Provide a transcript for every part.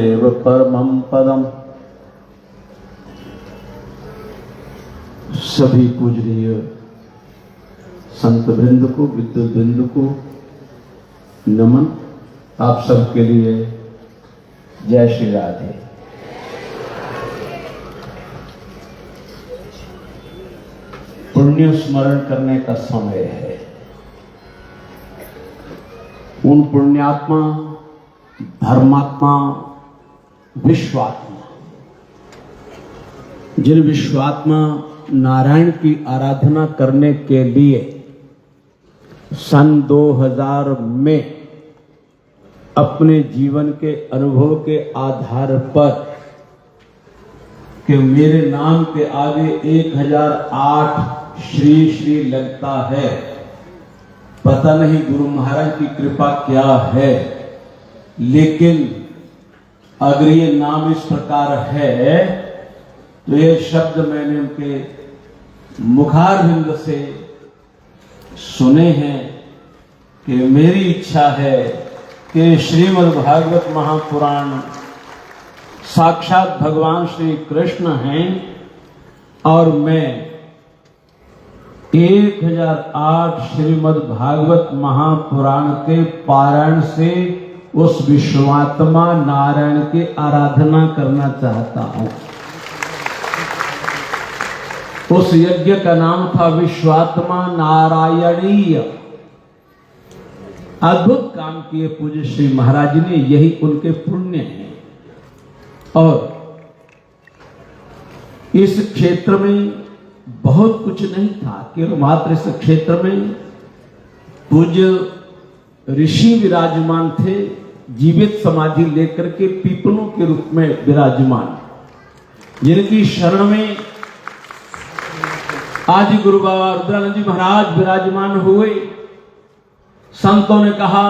एव परमं पदम। सभी पूजनीय संत वृंद को, विद्युत वृंद को नमन। आप सबके लिए जय श्री राधे। पुण्य स्मरण करने का समय है। उन पुण्यात्मा, धर्मात्मा, विश्वात्मा, जिन विश्वात्मा नारायण की आराधना करने के लिए सन 2000 में अपने जीवन के अनुभव के आधार पर कि मेरे नाम के आगे 1008 श्री श्री लगता है, पता नहीं गुरु महाराज की कृपा क्या है, लेकिन अगर ये नाम इस प्रकार है तो ये शब्द मैंने उनके मुखारविंद से सुने हैं कि मेरी इच्छा है कि श्रीमद् भागवत महापुराण साक्षात भगवान श्री कृष्ण हैं और मैं 1008 श्रीमद् भागवत महापुराण के पारायण से उस विश्वात्मा नारायण की आराधना करना चाहता हूं। उस यज्ञ का नाम था विश्वात्मा नारायणीय। अद्भुत काम किए पूज्य श्री महाराज ने, यही उनके पुण्य हैं। और इस क्षेत्र में बहुत कुछ नहीं था, केवल मात्र इस क्षेत्र में पूज्य ऋषि विराजमान थे, जीवित समाधि लेकर के पीपलों के रूप में विराजमान, जिनकी शरण में आदि गुरु बाबा रुद्रानंद जी महाराज विराजमान हुए। संतों ने कहा,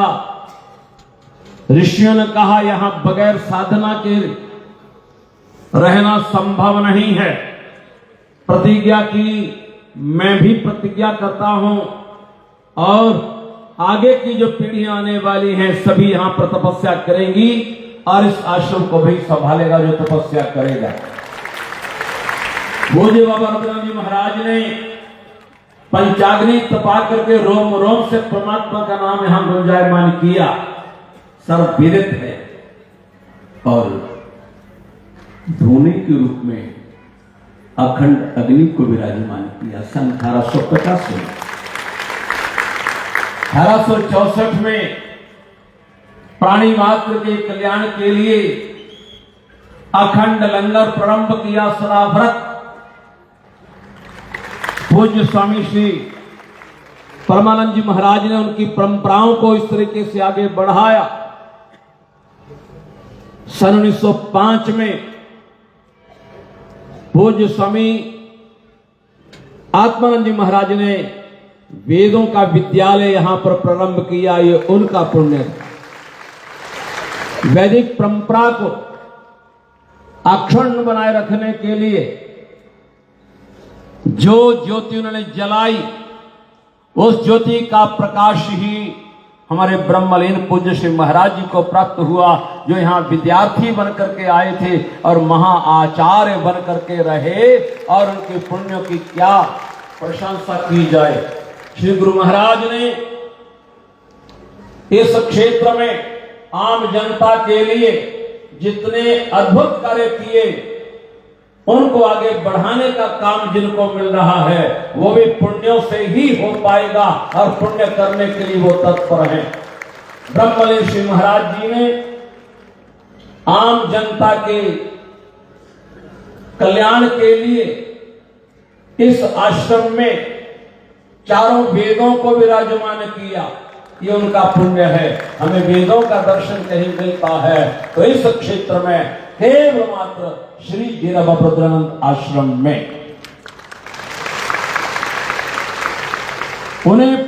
ऋषियों ने कहा, यहां बगैर साधना के रहना संभव नहीं है। प्रतिज्ञा की, मैं भी प्रतिज्ञा करता हूं और आगे की जो पीढ़ियां आने वाली हैं सभी यहां पर तपस्या करेंगी और इस आश्रम को भी संभालेगा जो तपस्या करेगा। भोजे बाबा रुद्रानंद जी महाराज ने पंचाग्नि तपा करके रोम रोम से परमात्मा का नाम यहां गुंजायमान किया, सर्वविदित है। और धूने के रूप में अखंड अग्नि को विराजमान किया सन 1850 में। 1864 में प्राणी मात्र के कल्याण के लिए अखंड लंगर प्रारंभ किया सदा व्रत। पूज्य स्वामी श्री परमानंद जी महाराज ने उनकी परंपराओं को इस तरीके से आगे बढ़ाया। सन 1905 में पूज्य स्वामी आत्मानंद जी महाराज ने वेदों का विद्यालय यहां पर प्रारंभ किया, ये उनका पुण्य है। वैदिक परंपरा को अक्षुण्ण बनाए रखने के लिए जो ज्योति उन्होंने जलाई, उस ज्योति का प्रकाश ही हमारे ब्रह्मलीन पूज्य श्री महाराज जी को प्राप्त हुआ, जो यहाँ विद्यार्थी बन करके आए थे और महा आचार्य बन करके रहे। और उनके पुण्यों की क्या प्रशंसा की जाए। श्री गुरु महाराज ने इस क्षेत्र में आम जनता के लिए जितने अद्भुत कार्य किए, उनको आगे बढ़ाने का काम जिनको मिल रहा है वो भी पुण्यों से ही हो पाएगा और पुण्य करने के लिए वो तत्पर हैं। ब्रह्मलीन श्री महाराज जी ने आम जनता के कल्याण के लिए इस आश्रम में चारों वेदों को विराजमान किया, ये उनका पुण्य है। हमें वेदों का दर्शन कहीं मिलता है तो इस क्षेत्र में केवल मात्र श्री गिरा बाबा रुद्रानंद आश्रम में उन्हें